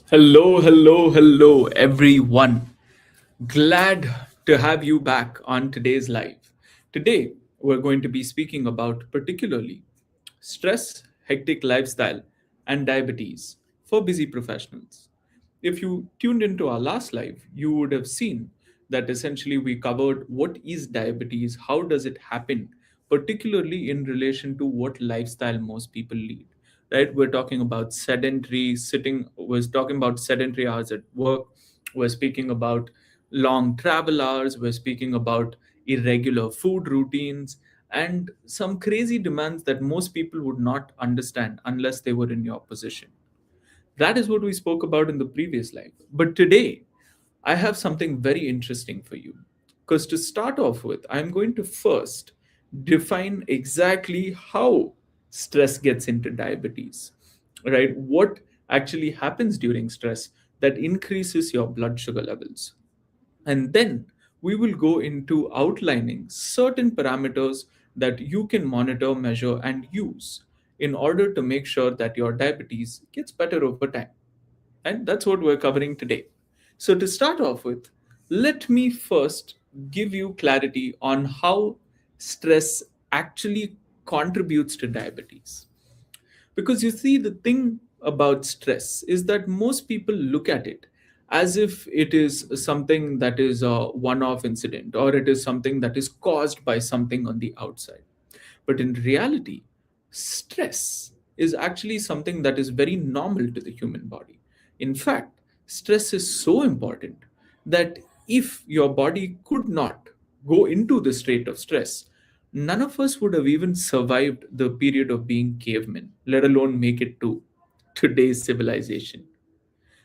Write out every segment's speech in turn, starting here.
Hello, everyone. Glad to have you back on today's live. Today, we're going to be speaking about particularly stress, hectic lifestyle, and diabetes for busy professionals. If you tuned into our last live, you would have seen that essentially we covered what is diabetes, how does it happen, particularly in relation to what lifestyle most people lead. Right? We're talking about sedentary sitting, we're talking about sedentary hours at work, we're speaking about long travel hours, we're speaking about irregular food routines, and some crazy demands that most people would not understand unless they were in your position. That is what we spoke about in the previous live. But today, I have something very interesting for you. Because to start off with, I'm going to first define exactly how stress gets into diabetes, right? What actually happens during stress that increases your blood sugar levels. And then we will go into outlining certain parameters that you can monitor, measure, and use in order to make sure that your diabetes gets better over time. And that's what we're covering today. So, to start off with, let me first give you clarity on how stress actually contributes to diabetes. Because you see, the thing about stress is that most people look at it as if it is something that is a one off incident or it is something that is caused by something on the outside. But in reality, stress is actually something that is very normal to the human body. In fact, stress is so important that if your body could not go into the state of stress, none of us would have even survived the period of being cavemen, let alone make it to today's civilization.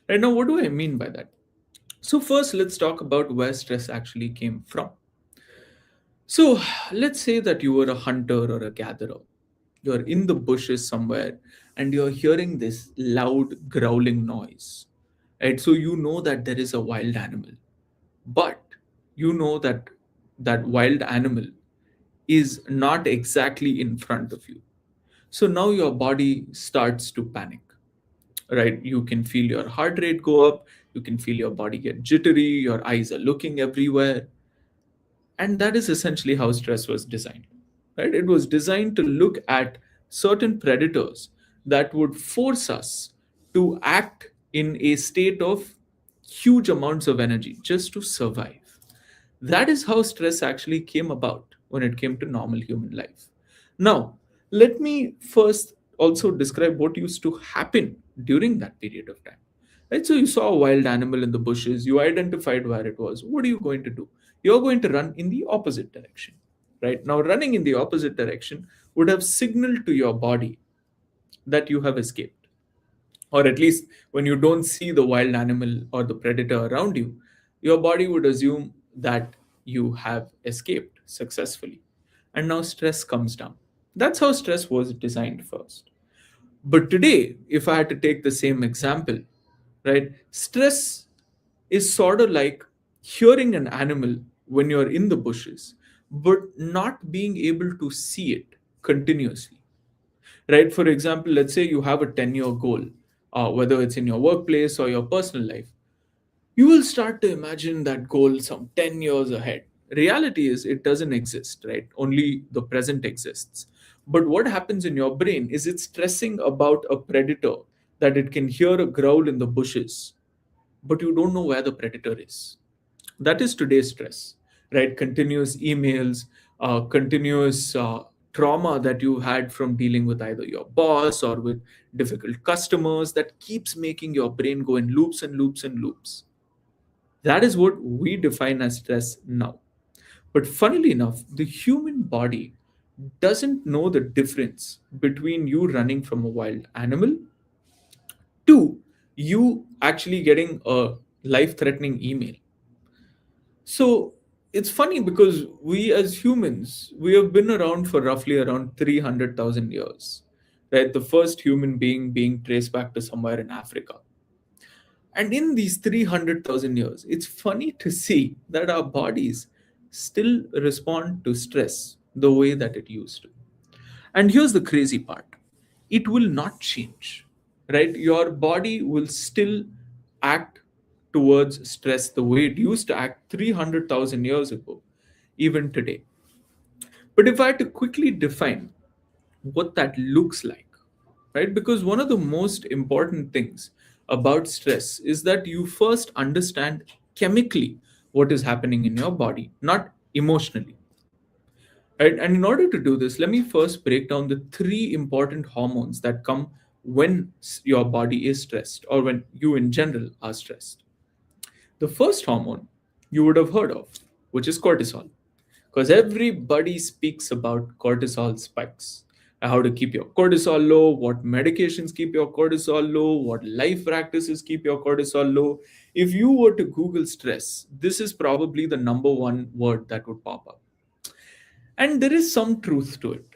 Right now, what do I mean by that? So, first, let's talk about where stress actually came from. So, let's say that you were a hunter or a gatherer. You're in the bushes somewhere and you're hearing this loud growling noise. Right? So, you know that there is a wild animal, but you know that that wild animal is not exactly in front of you. So, now your body starts to panic, right? You can feel your heart rate go up, you can feel your body get jittery, your eyes are looking everywhere. And that is essentially how stress was designed, right? It was designed to look at certain predators that would force us to act in a state of huge amounts of energy just to survive. That is how stress actually came about when it came to normal human life. Now, let me first also describe what used to happen during that period of time. Right? So, you saw a wild animal in the bushes, you identified where it was. What are you going to do? You're going to run in the opposite direction. Right? Now, running in the opposite direction would have signaled to your body that you have escaped, or at least when you don't see the wild animal or the predator around you, your body would assume that you have escaped successfully. And now stress comes down. That's how stress was designed first. But today, if I had to take the same example, right, stress is sort of like hearing an animal when you're in the bushes, but not being able to see it continuously, right? For example, let's say you have a 10-year goal, whether it's in your workplace or your personal life. You will start to imagine that goal some 10 years ahead. Reality is, it doesn't exist, right? Only the present exists. But what happens in your brain is it's stressing about a predator that it can hear a growl in the bushes, but you don't know where the predator is. That is today's stress, right? Continuous emails, continuous trauma that you had from dealing with either your boss or with difficult customers that keeps making your brain go in loops and loops and loops. That is what we define as stress now. But funnily enough, the human body doesn't know the difference between you running from a wild animal to you actually getting a life threatening email. So it's funny because we as humans, we have been around for roughly around 300,000 years, right? The first human being traced back to somewhere in Africa. And in these 300,000 years, it's funny to see that our bodies still respond to stress the way that it used to. And here's the crazy part, it will not change. right? Your body will still act towards stress the way it used to act 300,000 years ago, even today. But if I had to quickly define what that looks like, right? Because one of the most important things about stress is that you first understand chemically what is happening in your body, not emotionally, right? And in order to do this, let me first break down the three important hormones that come when your body is stressed or when you in general are stressed. The first hormone you would have heard of, which is cortisol, because everybody speaks about cortisol spikes, how to keep your cortisol low, what medications keep your cortisol low, what life practices keep your cortisol low. If you were to Google stress, this is probably the number one word that would pop up. And there is some truth to it,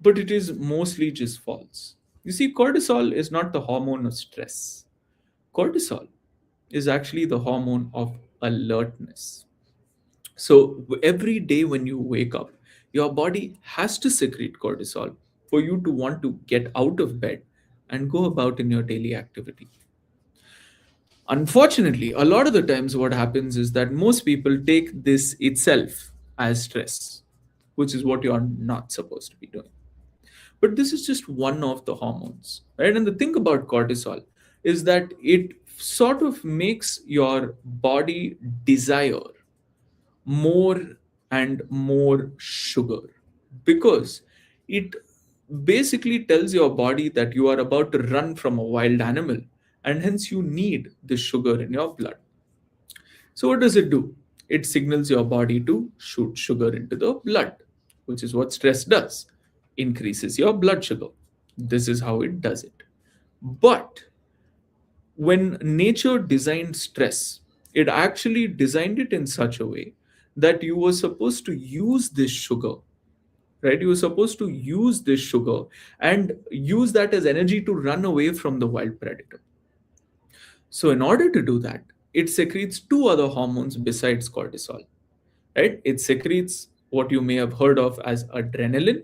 but it is mostly just false. You see, cortisol is not the hormone of stress. Cortisol is actually the hormone of alertness. So every day when you wake up, your body has to secrete cortisol for you to want to get out of bed and go about in your daily activity. Unfortunately, a lot of the times what happens is that most people take this itself as stress, which is what you're not supposed to be doing. But this is just one of the hormones, right? And the thing about cortisol is that it sort of makes your body desire more and more sugar, because it basically tells your body that you are about to run from a wild animal, and hence you need the sugar in your blood. So what does it do? It signals your body to shoot sugar into the blood, which is what stress does. Increases your blood sugar. This is how it does it. But when nature designed stress, it actually designed it in such a way that you were supposed to use this sugar, right? You were supposed to use this sugar and use that as energy to run away from the wild predator. So, in order to do that, it secretes two other hormones besides cortisol, right? It secretes what you may have heard of as adrenaline.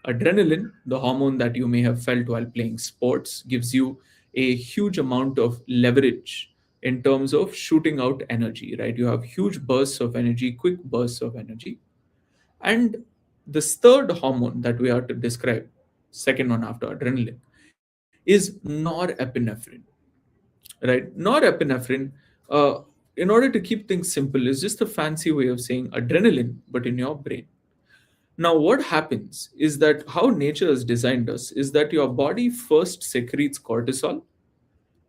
Adrenaline, the hormone that you may have felt while playing sports, gives you a huge amount of leverage in terms of shooting out energy, right? You have huge bursts of energy, quick bursts of energy. And this third hormone that we have to describe, second one after adrenaline, is norepinephrine, right? Norepinephrine, uh, in order to keep things simple, is just a fancy way of saying adrenaline, but in your brain. Now, what happens is that how nature has designed us is that your body first secretes cortisol,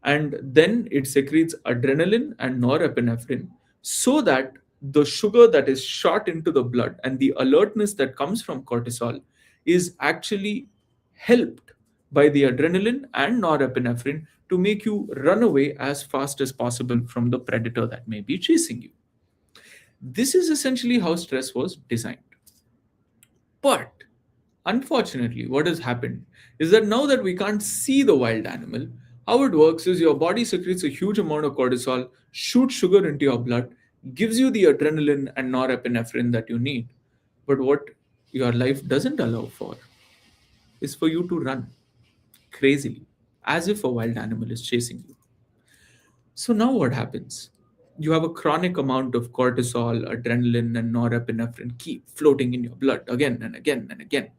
and then it secretes adrenaline and norepinephrine, so that the sugar that is shot into the blood and the alertness that comes from cortisol is actually helped by the adrenaline and norepinephrine to make you run away as fast as possible from the predator that may be chasing you. This is essentially how stress was designed. But unfortunately, what has happened is that now that we can't see the wild animal, how it works is your body secretes a huge amount of cortisol, shoots sugar into your blood, gives you the adrenaline and norepinephrine that you need. But what your life doesn't allow for is for you to run crazily, as if a wild animal is chasing you. So now what happens? You have a chronic amount of cortisol, adrenaline, and norepinephrine keep floating in your blood again and again and again.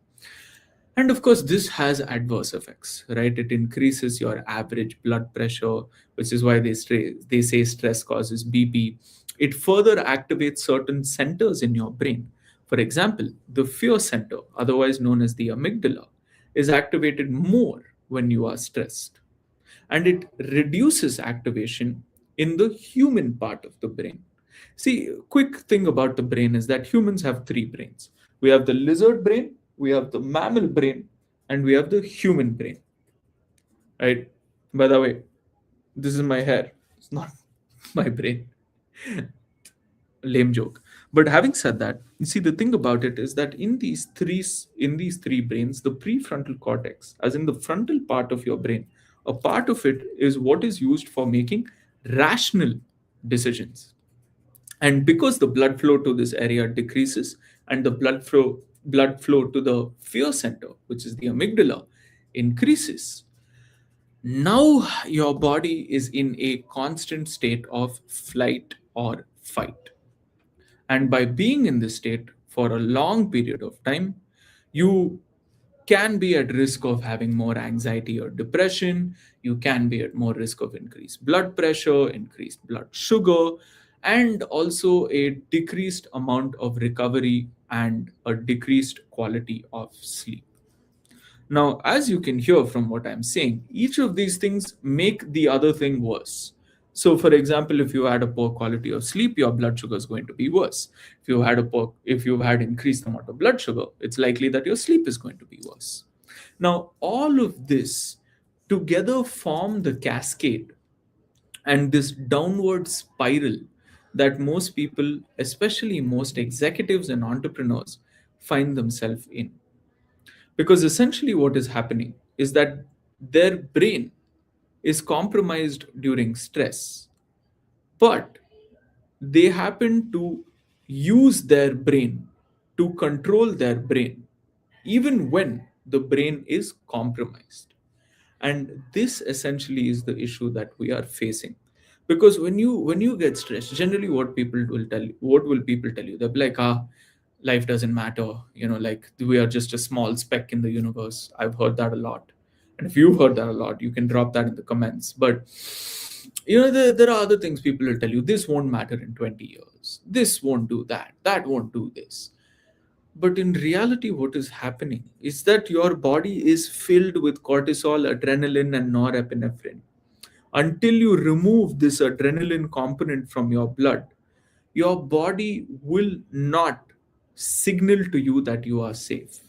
And of course, this has adverse effects, right? It increases your average blood pressure, which is why they say stress causes BP. It further activates certain centers in your brain. For example, the fear center, otherwise known as the amygdala, is activated more when you are stressed, and it reduces activation in the human part of the brain. See, quick thing about the brain is that humans have three brains. We have the lizard brain, we have the mammal brain, and we have the human brain, right? By the way, this is my hair. It's not my brain. Lame joke. But having said that, you see, the thing about it is that in these three brains, the prefrontal cortex, as in the frontal part of your brain, a part of it is what is used for making rational decisions. And because the blood flow to this area decreases, and the blood flow to the fear center, which is the amygdala, increases, Now your body is in a constant state of flight or fight. And by being in this state for a long period of time, you can be at risk of having more anxiety or depression. You can be at more risk of increased blood pressure, increased blood sugar, and also a decreased amount of recovery and a decreased quality of sleep. Now, as you can hear from what I'm saying, each of these things make the other thing worse. So, for example, if you had a poor quality of sleep, your blood sugar is going to be worse. If you've had increased amount of blood sugar, it's likely that your sleep is going to be worse. Now, all of this together form the cascade and this downward spiral that most people, especially most executives and entrepreneurs, find themselves in. Because essentially, what is happening is that their brain is compromised during stress, but they happen to use their brain to control their brain, even when the brain is compromised. And this essentially is the issue that we are facing. Because when you get stressed, generally what will people tell you? They'll be like, life doesn't matter, like we are just a small speck in the universe. I've heard that a lot. And if you've heard that a lot, you can drop that in the comments. But there are other things people will tell you. This won't matter in 20 years. This won't do that. That won't do this. But in reality, what is happening is that your body is filled with cortisol, adrenaline, and norepinephrine. Until you remove this adrenaline component from your blood, your body will not signal to you that you are safe.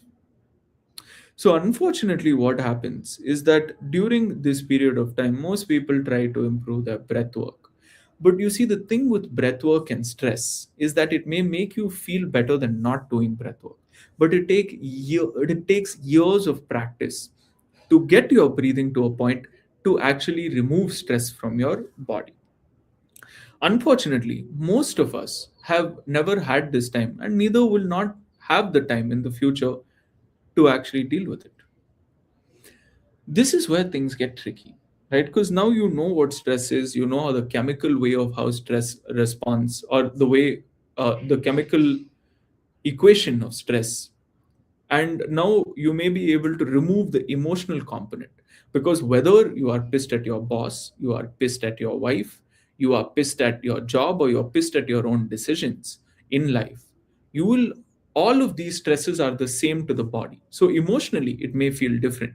So, unfortunately, what happens is that during this period of time, most people try to improve their breath work. But you see, the thing with breath work and stress is that it may make you feel better than not doing breath work. But it takes years of practice to get your breathing to a point to actually remove stress from your body. Unfortunately, most of us have never had this time and neither will not have the time in the future to actually deal with it. This is where things get tricky, right? Because now you know what stress is, you know how the chemical way of how stress responds, or the way the chemical equation of stress. And now you may be able to remove the emotional component, because whether you are pissed at your boss, you are pissed at your wife, you are pissed at your job, or you're pissed at your own decisions in life, you will all of these stresses are the same to the body. So emotionally it may feel different,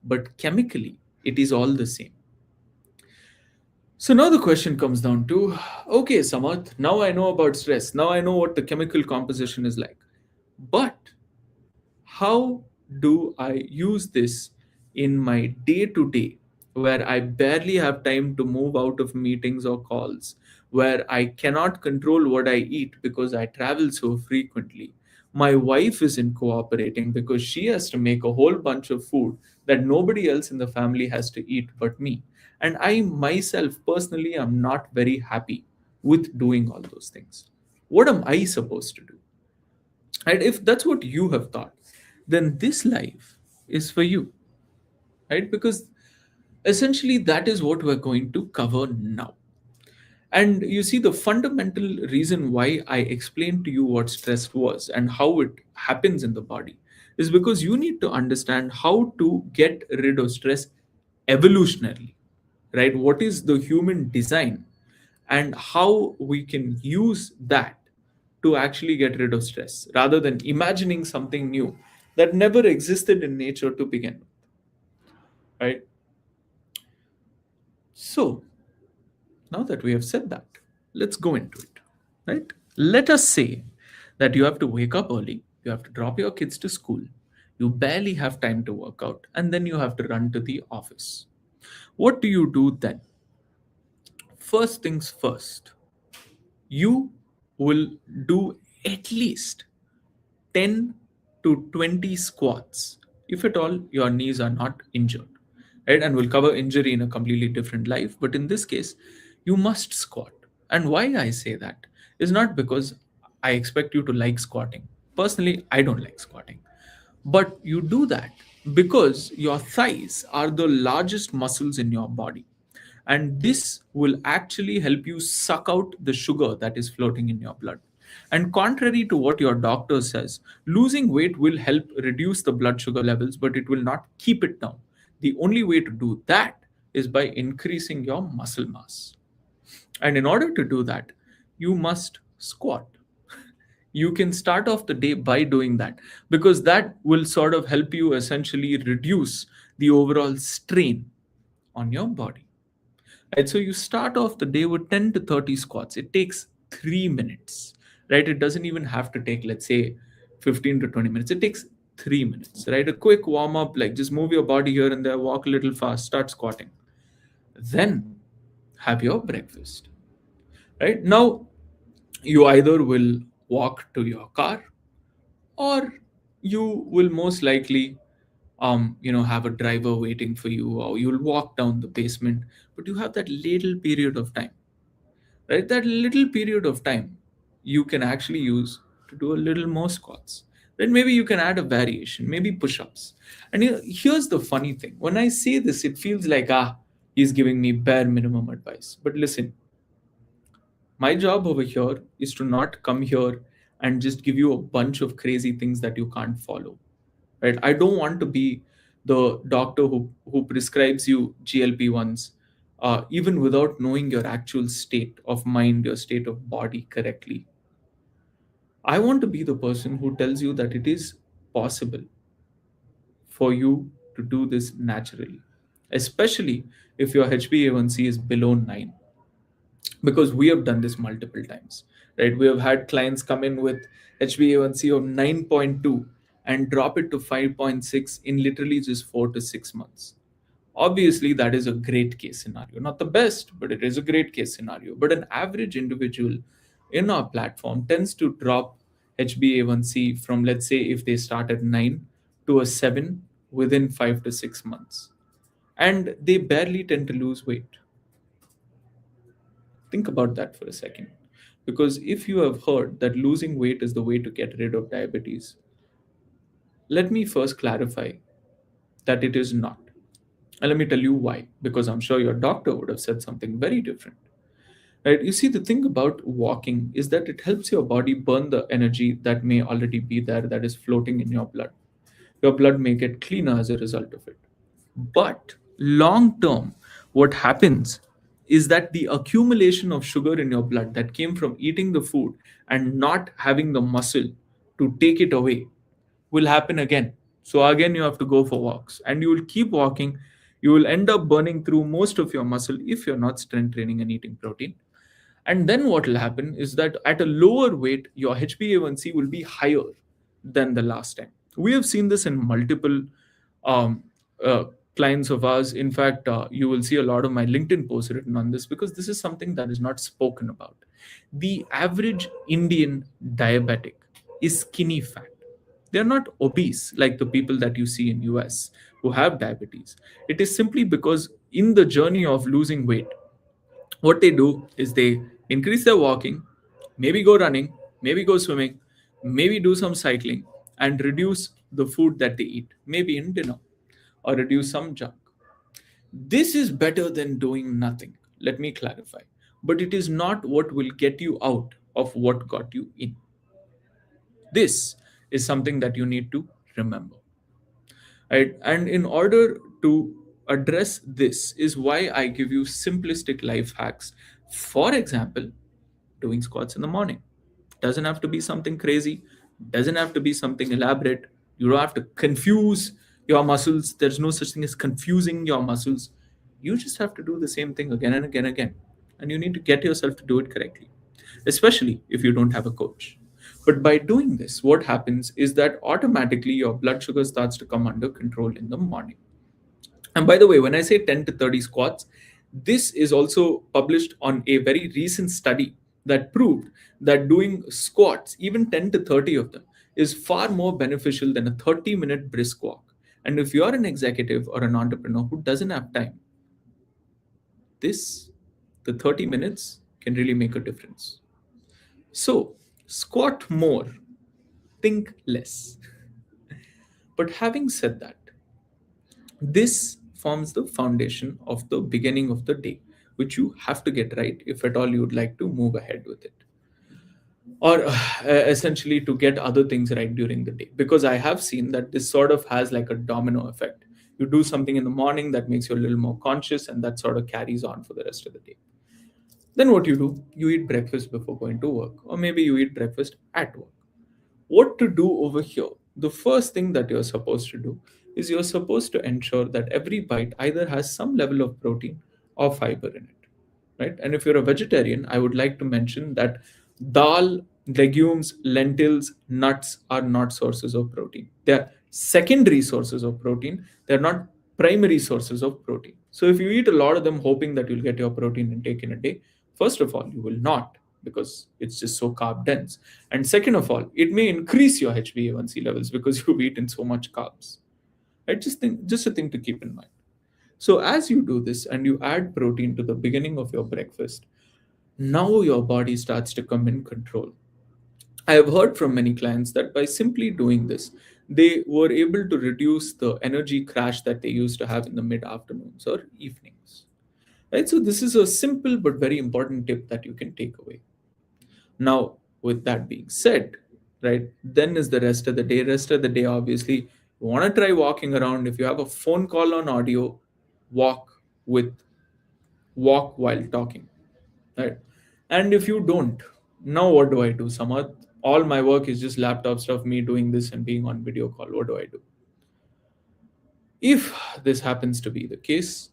but chemically it is all the same. So now the question comes down to, okay, Samarth, now I know about stress, now I know what the chemical composition is like, but how do I use this in my day to day, where I barely have time to move out of meetings or calls, where I cannot control what I eat because I travel so frequently? My wife isn't cooperating because she has to make a whole bunch of food that nobody else in the family has to eat but me. And I myself personally am not very happy with doing all those things. What am I supposed to do? And if that's what you have thought, then this life is for you, right? Because essentially that is what we're going to cover now. And you see, the fundamental reason why I explained to you what stress was and how it happens in the body is because you need to understand how to get rid of stress evolutionarily, right? What is the human design and how we can use that to actually get rid of stress rather than imagining something new that never existed in nature to begin with, right? So, now that we have said that, let's go into it, right? Let us say that you have to wake up early, you have to drop your kids to school, you barely have time to work out, and then you have to run to the office. What do you do then? First things first, you will do at least 10 to 20 squats, if at all your knees are not injured, right? And we'll cover injury in a completely different life, but in this case you must squat. And why I say that is not because I expect you to like squatting. Personally, I don't like squatting, but you do that because your thighs are the largest muscles in your body, and this will actually help you suck out the sugar that is floating in your blood. And contrary to what your doctor says, losing weight will help reduce the blood sugar levels, but it will not keep it down. The only way to do that is by increasing your muscle mass. And in order to do that, you must squat. You can start off the day by doing that, because that will sort of help you essentially reduce the overall strain on your body. Right, so you start off the day with 10 to 30 squats. It takes 3 minutes, right? It doesn't even have to take, let's say, 15 to 20 minutes. It takes 3 minutes, right? A quick warm up, like just move your body here and there, walk a little fast, start squatting. Then have your breakfast, right? Now, you either will walk to your car, or you will most likely have a driver waiting for you, or you'll walk down the basement. But you have that little period of time, right? That little period of time you can actually use to do a little more squats. Then maybe you can add a variation, maybe push-ups. And here's the funny thing: when I say this, it feels like, he's giving me bare minimum advice. But listen, my job over here is to not come here and just give you a bunch of crazy things that you can't follow, right? I don't want to be the doctor who prescribes you GLP-1s, even without knowing your actual state of mind, your state of body correctly. I want to be the person who tells you that it is possible for you to do this naturally, especially if your HbA1c is below 9, because we have done this multiple times, right? We have had clients come in with HbA1c of 9.2 and drop it to 5.6 in literally just 4 to 6 months. Obviously, that is a great case scenario, not the best, but it is a great case scenario. But an average individual in our platform tends to drop HbA1c from, let's say, if they start at 9 to a 7 within 5 to 6 months, and they barely tend to lose weight. Think about that for a second. Because if you have heard that losing weight is the way to get rid of diabetes, let me first clarify that it is not. And let me tell you why. Because I'm sure your doctor would have said something very different. Right? You see, the thing about walking is that it helps your body burn the energy that may already be there, that is floating in your blood. Your blood may get cleaner as a result of it. But long term, what happens is that the accumulation of sugar in your blood that came from eating the food and not having the muscle to take it away will happen again. So, again, you have to go for walks and you will keep walking. You will end up burning through most of your muscle if you're not strength training and eating protein. And then what will happen is that at a lower weight, your HbA1c will be higher than the last time. We have seen this in multiple um, uh, clients of ours. In fact, you will see a lot of my LinkedIn posts written on this, because this is something that is not spoken about. The average Indian diabetic is skinny fat. They're not obese like the people that you see in US who have diabetes. It is simply because in the journey of losing weight, what they do is they increase their walking, maybe go running, maybe go swimming, maybe do some cycling, and reduce the food that they eat, maybe in dinner, or reduce some junk. This is better than doing nothing. Let me clarify. But it is not what will get you out of what got you in. This is something that you need to remember. Right? And in order to address this is why I give you simplistic life hacks. For example, doing squats in the morning. Doesn't have to be something crazy, doesn't have to be something elaborate. You don't have to confuse your muscles. There's no such thing as confusing your muscles. You just have to do the same thing again and again and again. And you need to get yourself to do it correctly, especially if you don't have a coach. But by doing this, what happens is that automatically your blood sugar starts to come under control in the morning. And by the way, when I say 10 to 30 squats, this is also published on a very recent study that proved that doing squats, even 10 to 30 of them, is far more beneficial than a 30-minute brisk walk. And if you're an executive or an entrepreneur who doesn't have time, the 30 minutes can really make a difference. So, squat more, think less. But having said that, This forms the foundation of the beginning of the day, which you have to get right if at all you would like to move ahead with it, or essentially to get other things right during the day. Because I have seen that this sort of has like a domino effect. You do something in the morning that makes you a little more conscious, and that sort of carries on for the rest of the day. Then what you do, you eat breakfast before going to work, or maybe you eat breakfast at work. What to do over here? The first thing that you're supposed to do is you're supposed to ensure that every bite either has some level of protein or fiber in it, right? And if you're a vegetarian, I would like to mention that dal, legumes, lentils, nuts are not sources of protein. They're secondary sources of protein. They're not primary sources of protein. So if you eat a lot of them hoping that you'll get your protein intake in a day, first of all, you will not, because it's just so carb dense. And second of all, it may increase your HbA1c levels because you've eaten so much carbs. Right? Just a thing to keep in mind. So as you do this and you add protein to the beginning of your breakfast, now your body starts to come in control. I have heard from many clients that by simply doing this, they were able to reduce the energy crash that they used to have in the mid afternoons or evenings. Right? So this is a simple but very important tip that you can take away. Now, with that being said, right, then is the rest of the day. Rest of the day, obviously, you want to try walking around. If you have a phone call on audio, walk with walk while talking, right? And if you don't, now what do I do, Samath? All my work is just laptop stuff, me doing this and being on video call. What do I do? If this happens to be the case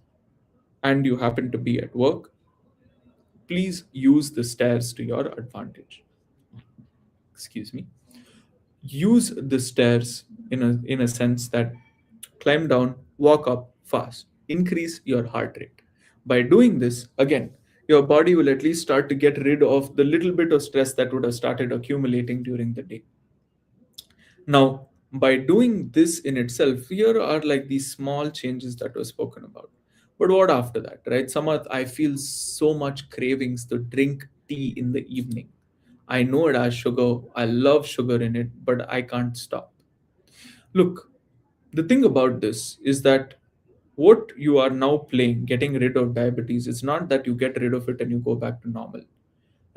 and you happen to be at work, please use the stairs to your advantage. Excuse me. Use the stairs in a sense that climb down, walk up fast, increase your heart rate. By doing this, again, your body will at least start to get rid of the little bit of stress that would have started accumulating during the day. Now, by doing this in itself, here are like these small changes that were spoken about. But what after that, right? Samath, I feel so much cravings to drink tea in the evening. I know it has sugar, I love sugar in it, but I can't stop. Look, the thing about this is that what you are now playing, getting rid of diabetes, it's not that you get rid of it and you go back to normal,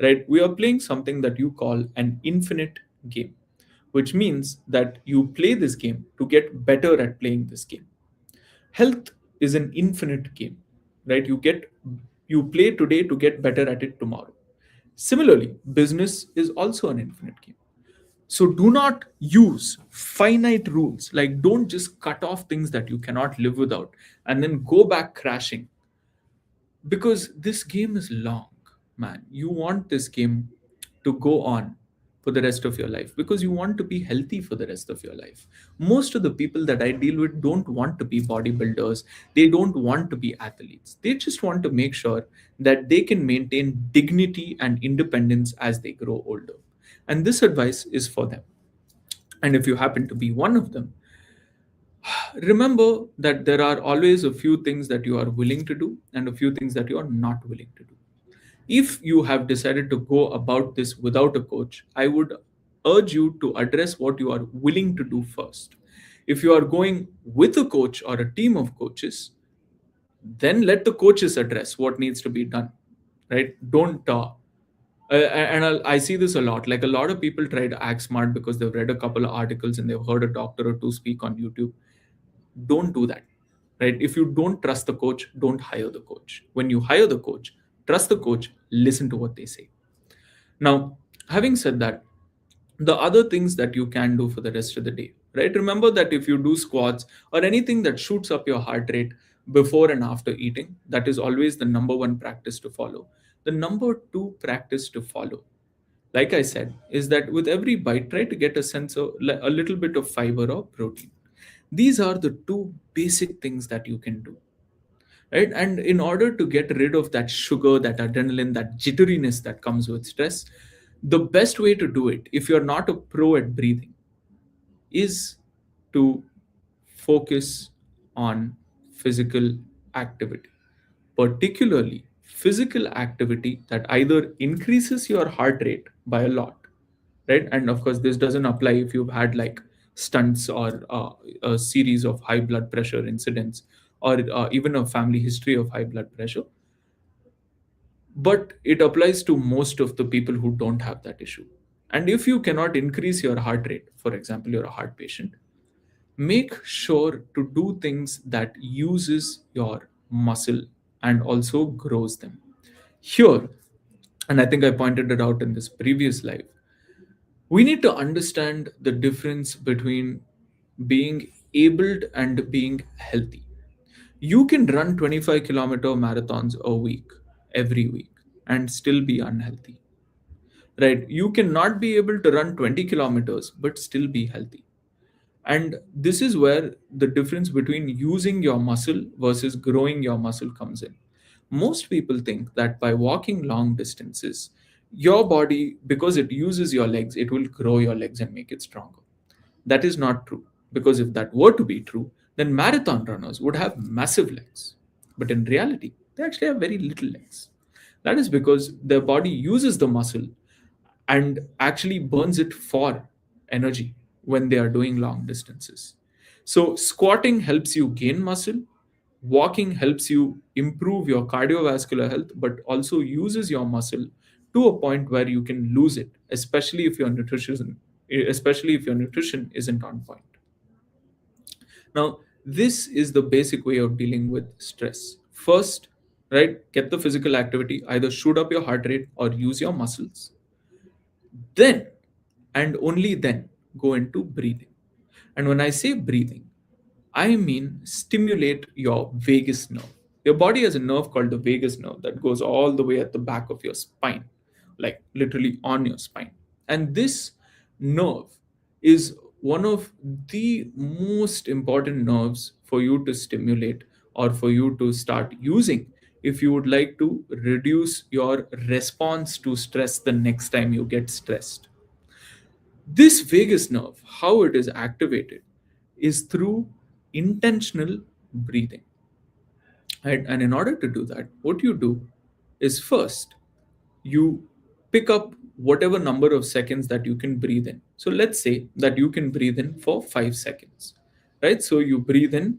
right? We are playing something that you call an infinite game, which means that you play this game to get better at playing this game. Health is an infinite game, right? You play today to get better at it tomorrow. Similarly, business is also an infinite game. So do not use finite rules. Like, don't just cut off things that you cannot live without and then go back crashing, because this game is long, man. You want this game to go on for the rest of your life because you want to be healthy for the rest of your life. Most of the people that I deal with don't want to be bodybuilders, they don't want to be athletes. They just want to make sure that they can maintain dignity and independence as they grow older. And this advice is for them. And if you happen to be one of them, remember that there are always a few things that you are willing to do and a few things that you are not willing to do. If you have decided to go about this without a coach, I would urge you to address what you are willing to do first. If you are going with a coach or a team of coaches, then let the coaches address what needs to be done, right? Don't and I see this a lot. Like, a lot of people try to act smart because they've read a couple of articles and they've heard a doctor or two speak on YouTube. Don't do that, right? If you don't trust the coach, don't hire the coach. When you hire the coach, trust the coach, listen to what they say. Now, having said that, the other things that you can do for the rest of the day, right? Remember that if you do squats or anything that shoots up your heart rate before and after eating, that is always the number one practice to follow. The number two practice to follow, like I said, is that with every bite, try to get a sense of a little bit of fiber or protein. These are the two basic things that you can do, right? And in order to get rid of that sugar, that adrenaline, that jitteriness that comes with stress, the best way to do it, if you're not a pro at breathing, is to focus on physical activity, particularly physical activity that either increases your heart rate by a lot, right? And of course, this doesn't apply if you've had like stunts or a series of high blood pressure incidents, or even a family history of high blood pressure, but it applies to most of the people who don't have that issue. And if you cannot increase your heart rate, for example, you're a heart patient, make sure to do things that uses your muscle and also grows them. Here, and I think I pointed it out in this previous live, we need to understand the difference between being abled and being healthy. You can run 25-kilometer marathons a week, every week, and still be unhealthy. Right? You cannot be able to run 20 kilometers but still be healthy. And this is where the difference between using your muscle versus growing your muscle comes in. Most people think that by walking long distances, your body, because it uses your legs, it will grow your legs and make it stronger. That is not true. Because if that were to be true, then marathon runners would have massive legs. But in reality, they actually have very little legs. That is because their body uses the muscle and actually burns it for energy when they are doing long distances. So, squatting helps you gain muscle, walking helps you improve your cardiovascular health, but also uses your muscle to a point where you can lose it, especially if your nutrition isn't on point. Now, this is the basic way of dealing with stress. First, right, get the physical activity, either shoot up your heart rate or use your muscles. Then, and only then, go into breathing. And when I say breathing, I mean stimulate your vagus nerve. Your body has a nerve called the vagus nerve that goes all the way at the back of your spine, like literally on your spine. And this nerve is one of the most important nerves for you to stimulate or for you to start using if you would like to reduce your response to stress the next time you get stressed. This vagus nerve, how it is activated, is through intentional breathing. Right? And in order to do that, what you do is first you pick up whatever number of seconds that you can breathe in. So let's say that you can breathe in for 5 seconds. Right? So you breathe in,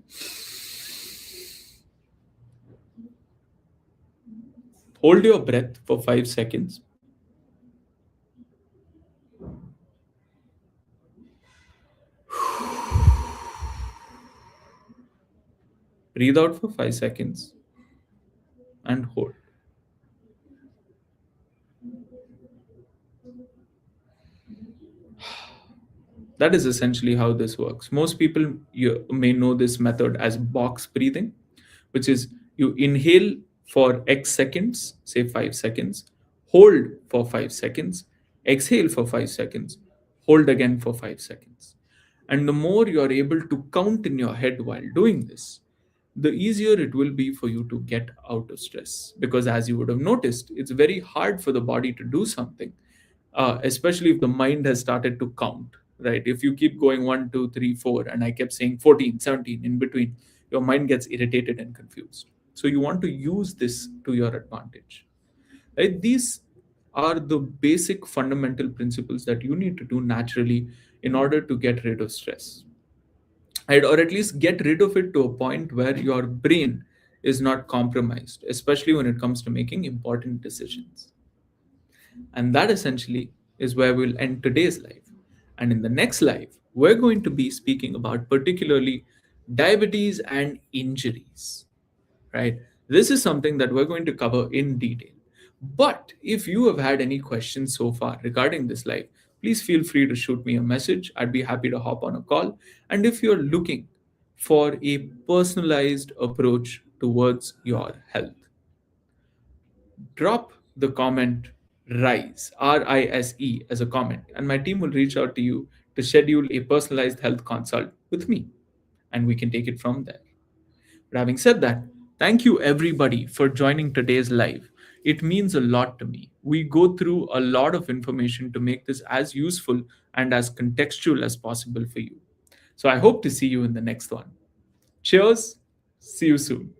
hold your breath for 5 seconds, breathe out for 5 seconds, and hold. That is essentially how this works. Most people you may know this method as box breathing, which is you inhale for X seconds, say 5 seconds, hold for 5 seconds, exhale for 5 seconds, hold again for 5 seconds. And the more you're able to count in your head while doing this, the easier it will be for you to get out of stress. Because as you would have noticed, it's very hard for the body to do something, especially if the mind has started to count, right? If you keep going 1, 2, 3, 4, and I kept saying 14, 17 in between, your mind gets irritated and confused. So you want to use this to your advantage, right? These are the basic fundamental principles that you need to do naturally in order to get rid of stress, right? Or at least get rid of it to a point where your brain is not compromised, especially when it comes to making important decisions. And that essentially is where we'll end today's live. And in the next live, we're going to be speaking about particularly diabetes and injuries, right? This is something that we're going to cover in detail. But if you have had any questions so far regarding this live, please feel free to shoot me a message. I'd be happy to hop on a call. And if you're looking for a personalized approach towards your health, drop the comment RISE, RISE, as a comment, and my team will reach out to you to schedule a personalized health consult with me, and we can take it from there. But having said that, thank you everybody for joining today's live. It means a lot to me. We go through a lot of information to make this as useful and as contextual as possible for you. So I hope to see you in the next one. Cheers. See you soon.